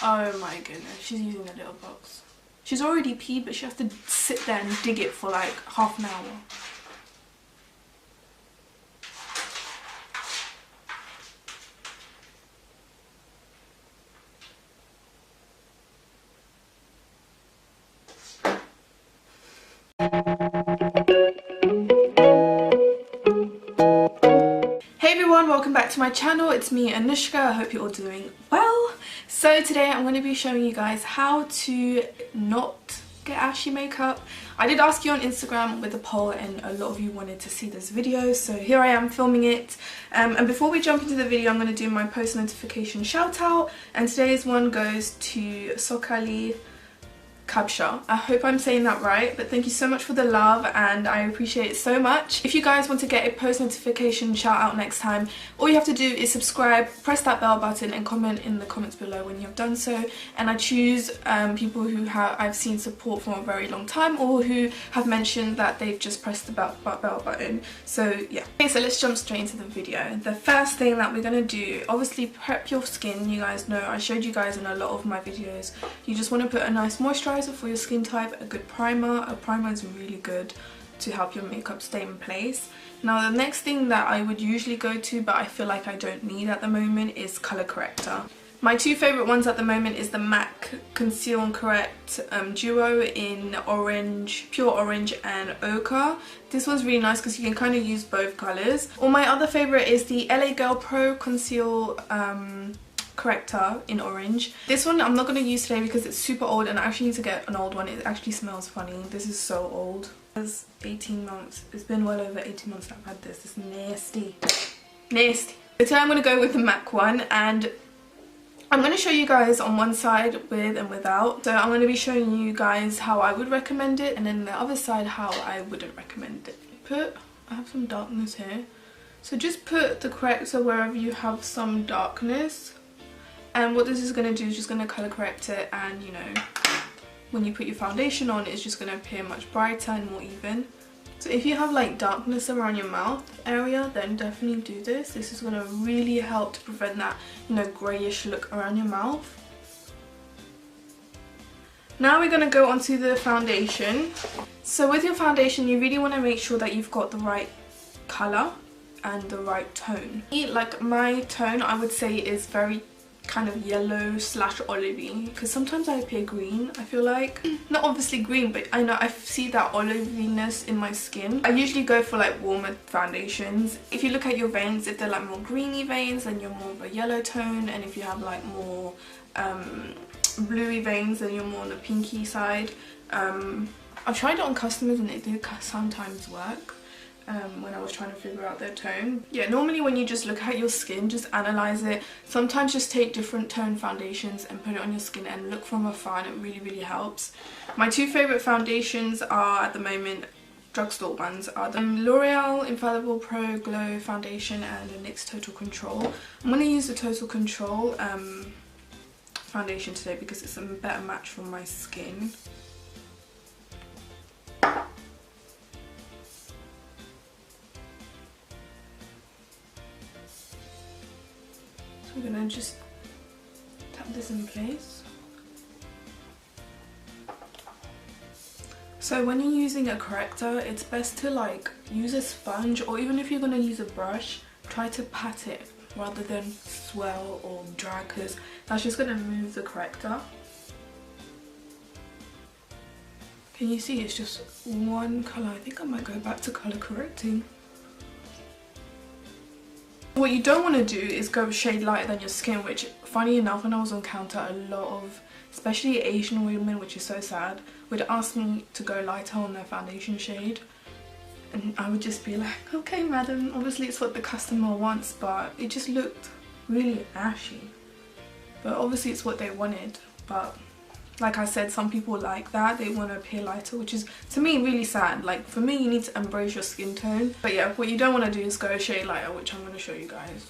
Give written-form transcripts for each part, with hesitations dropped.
Oh my goodness, she's using a little box. She's already peed, but she has to sit there and dig it for like half an hour. Hey everyone, welcome back to my channel. It's me, Anushka. I hope you're all doing well. So today I'm going to be showing you guys how to not get ashy makeup. I did ask you on Instagram with a poll and a lot of you wanted to see this video, so here I am filming it. And before we jump into the video, I'm going to do my post notification shout out, and today's one goes to Sokali Kabsha. I hope I'm saying that right, but thank you so much for the love and I appreciate it so much. If you guys want to get a post notification shout out next time, all you have to do is subscribe, press that bell button and comment in the comments below when you have done so, and I choose people who I've seen support for a very long time or who have mentioned that they've just pressed the bell button. So yeah. Okay, so let's jump straight into the video. The first thing that we're going to do, obviously prep your skin. You guys know I showed you guys in a lot of my videos, you just want to put a nice moisturizer for your skin type, a good primer. A primer is really good to help your makeup stay in place. Now the next thing that I would usually go to, but I feel like I don't need at the moment, is color corrector. My two favourite ones at the moment is the MAC Conceal and Correct Duo in orange, pure orange and ochre. This one's really nice because you can kind of use both colours. Or my other favourite is the LA Girl Pro Conceal Corrector in orange. This one I'm not going to use today because it's super old and I actually need to get an old one. It actually smells funny. This is so old. It's 18 months. It's been well over 18 months that I've had this. It's nasty. Nasty. So today I'm going to go with the MAC one, and I'm going to show you guys on one side with and without. So I'm going to be showing you guys how I would recommend it, and then the other side how I wouldn't recommend it. I have some darkness here. So just put the corrector wherever you have some darkness. And what this is going to do is just going to colour correct it, and you know, when you put your foundation on, it's just going to appear much brighter and more even. So if you have like darkness around your mouth area, then definitely do this. This is going to really help to prevent that, you know, greyish look around your mouth. Now we're going to go onto the foundation. So with your foundation, you really want to make sure that you've got the right colour and the right tone. Like my tone, I would say, is very kind of yellow slash olivey, because sometimes I appear green, I feel like. Not obviously green, but I know I see that oliviness in my skin. I usually go for like warmer foundations. If you look at your veins, if they're like more greeny veins, then you're more of a yellow tone, and if you have like more bluey veins, then you're more on the pinky side. I've tried it on customers and it did sometimes work. When I was trying to figure out their tone. Yeah, normally when you just look at your skin, just analyze it. Sometimes just take different tone foundations and put it on your skin and look from afar, and it really helps. My two favourite foundations are at the moment drugstore ones, are the L'Oreal Infallible Pro Glow Foundation and the NYX Total Control. I'm going to use the Total Control foundation today because it's a better match for my skin. We're going to just tap this in place. So when you're using a corrector, it's best to like use a sponge, or even if you're going to use a brush, try to pat it rather than swirl or drag, because that's just going to move the corrector. Can you see it's just one colour? I think I might go back to colour correcting. What you don't want to do is go a shade lighter than your skin, which funny enough, when I was on counter, a lot of especially Asian women, which is so sad, would ask me to go lighter on their foundation shade, and I would just be like, okay madam, obviously it's what the customer wants, but it just looked really ashy. But obviously it's what they wanted, but like I said, some people like that, they want to appear lighter, which is to me really sad. Like for me, you need to embrace your skin tone. But yeah, what you don't want to do is go a shade lighter, which I'm going to show you guys.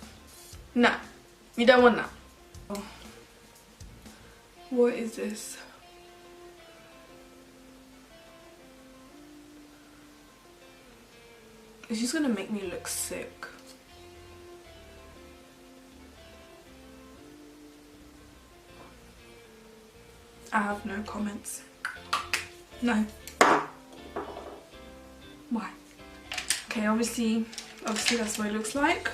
Nah, you don't want that. Oh. What is this? It's just going to make me look sick. I have no comments. No. Why? Okay, obviously that's what it looks like.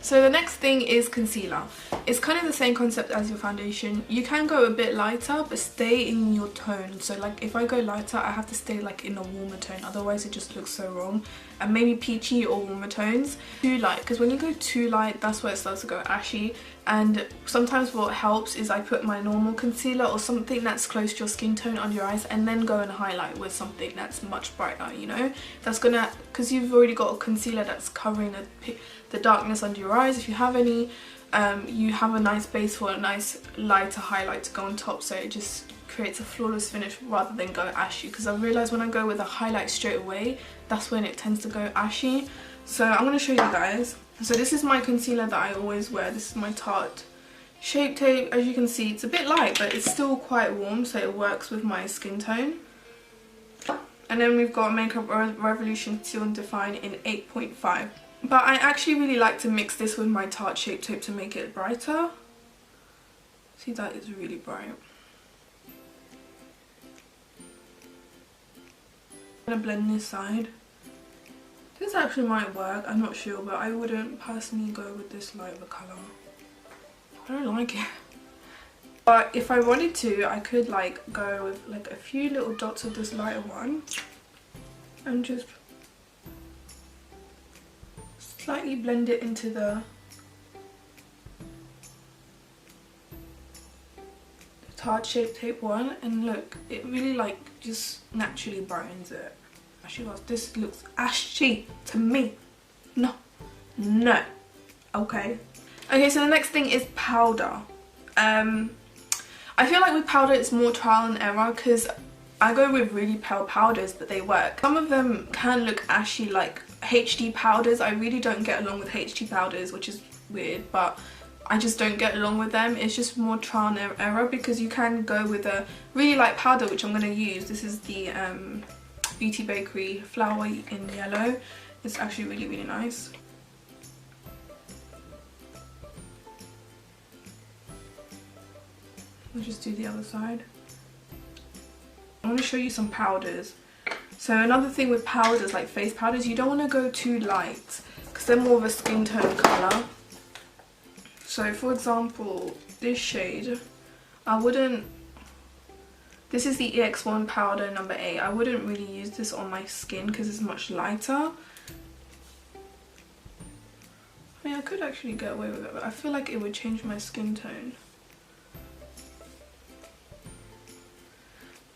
So the next thing is concealer. It's kind of the same concept as your foundation. You can go a bit lighter but stay in your tone. So like if I go lighter, I have to stay like in a warmer tone, otherwise it just looks so wrong. And maybe peachy or warmer tones. Too light, because when you go too light, that's where it starts to go ashy. And sometimes what helps is I put my normal concealer or something that's close to your skin tone under your eyes, and then go and highlight with something that's much brighter, you know. That's gonna, because you've already got a concealer that's covering the darkness under your eyes, if you have any. You have a nice base for a nice lighter highlight to go on top, so it just creates a flawless finish rather than go ashy. Because I've realised when I go with a highlight straight away, that's when it tends to go ashy. So I'm going to show you guys. So this is my concealer that I always wear. This is my Tarte Shape Tape. As you can see, it's a bit light but it's still quite warm, so it works with my skin tone. And then we've got Makeup Revolution Conceal and Define in 8.5. But I actually really like to mix this with my Tarte Shape Tape to make it brighter. See, that is really bright. I'm going to blend this side. This actually might work, I'm not sure, but I wouldn't personally go with this light of a colour. I don't like it. But if I wanted to, I could like go with like a few little dots of this lighter one and just slightly blend it into the Tarte Shape Tape one, and look, it really like just naturally brightens it. Actually, this looks ashy to me. No. Okay, so the next thing is powder. I feel like with powder it's more trial and error, because I go with really pale powders but they work. Some of them can look ashy, like HD powders. I really don't get along with HD powders, which is weird, but I just don't get along with them. It's just more trial and error, because you can go with a really light powder, which I'm going to use. This is the Beauty Bakery Flower in Yellow. It's actually really nice. I'll just do the other side. I want to show you some powders. So another thing with powders, like face powders, you don't want to go too light because they're more of a skin tone colour. So for example, this shade, I wouldn't, this is the EX1 powder number 8. I wouldn't really use this on my skin because it's much lighter. I mean, I could actually get away with it, but I feel like it would change my skin tone.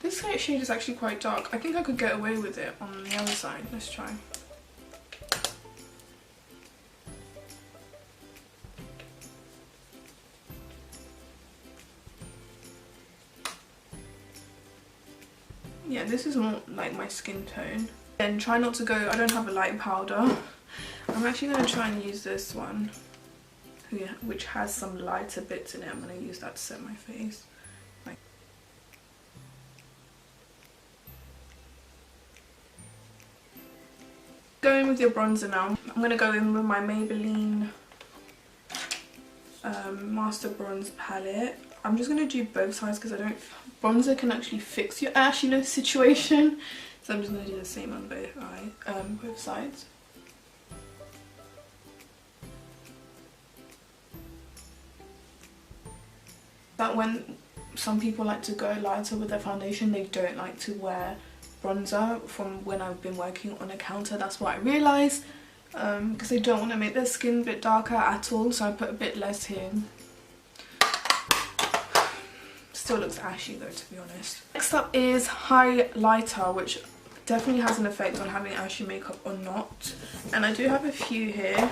This shade is actually quite dark. I think I could get away with it on the other side. Let's try. Yeah, this is more like my skin tone. And try not to go, I don't have a light powder. I'm actually going to try and use this one, which has some lighter bits in it. I'm going to use that to set my face. Going with your bronzer now. I'm going to go in with my Maybelline Master Bronze palette. I'm just going to do both sides because bronzer can actually fix your ashiness situation. So I'm just going to do the same on both sides. That when some people like to go lighter with their foundation, they don't like to wear bronzer. From when I've been working on a counter, that's what I realised, because they don't want to make their skin a bit darker at all, so I put a bit less here. Still looks ashy though, to be honest. Next up is highlighter, which definitely has an effect on having ashy makeup or not, and I do have a few here.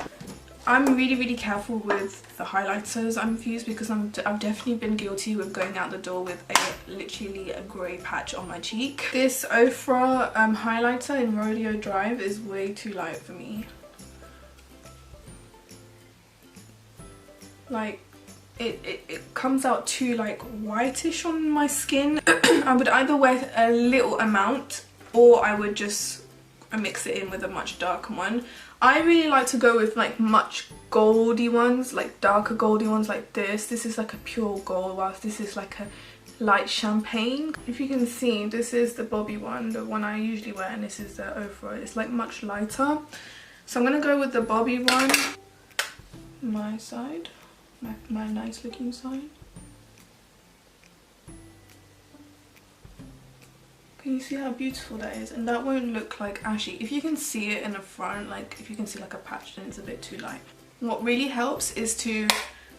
I'm really careful with the highlighters I'm used because I've definitely been guilty with going out the door with literally a grey patch on my cheek. This Ofra highlighter in Rodeo Drive is way too light for me. Like, it comes out too like whitish on my skin. I would either wear a little amount or I would just mix it in with a much darker one. I really like to go with like much goldy ones, like darker goldy ones like this. This is like a pure gold, whilst this is like a light champagne. If you can see, this is the Bobby one, the one I usually wear, and this is the overall. It's like much lighter. So I'm going to go with the Bobby one. My side. My nice looking side. Can you see how beautiful that is? And that won't look like ashy. If you can see it in the front, like if you can see like a patch, then it's a bit too light. What really helps is to,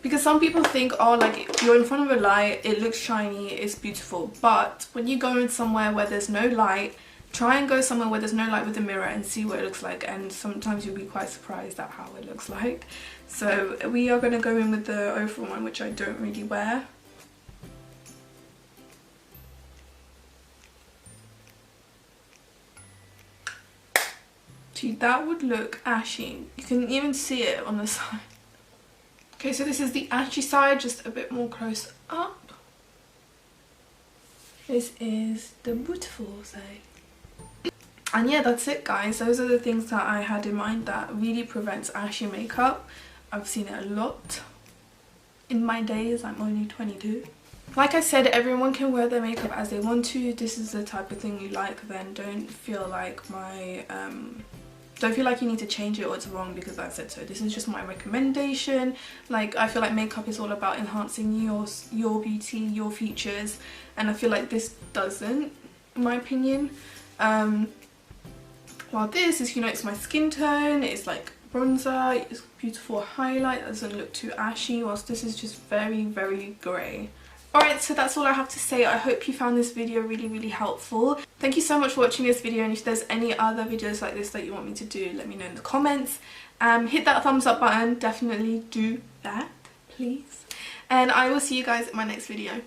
because some people think, oh, like you're in front of a light, it looks shiny, it's beautiful. But when you go in somewhere where there's no light, try and go somewhere where there's no light with a mirror and see what it looks like. And sometimes you'll be quite surprised at how it looks like. So we are going to go in with the overall one, which I don't really wear. That would look ashy. You can even see it on the side. Okay, so this is the ashy side, just a bit more close up. This is the beautiful side. And yeah, that's it guys. Those are the things that I had in mind that really prevents ashy makeup. I've seen it a lot in my days. I'm only 22. Like I said, everyone can wear their makeup as they want to. This is the type of thing you like, then don't feel like don't feel like you need to change it or it's wrong because I said so. This is just my recommendation. Like, I feel like makeup is all about enhancing your beauty, your features, and I feel like this doesn't, in my opinion. While this is, you know, it's my skin tone, it's like bronzer, it's beautiful highlight, that doesn't look too ashy, whilst this is just very, very grey. Alright, so that's all I have to say. I hope you found this video really helpful. Thank you so much for watching this video, and if there's any other videos like this that you want me to do, let me know in the comments. Hit that thumbs up button, definitely do that, please. And I will see you guys in my next video.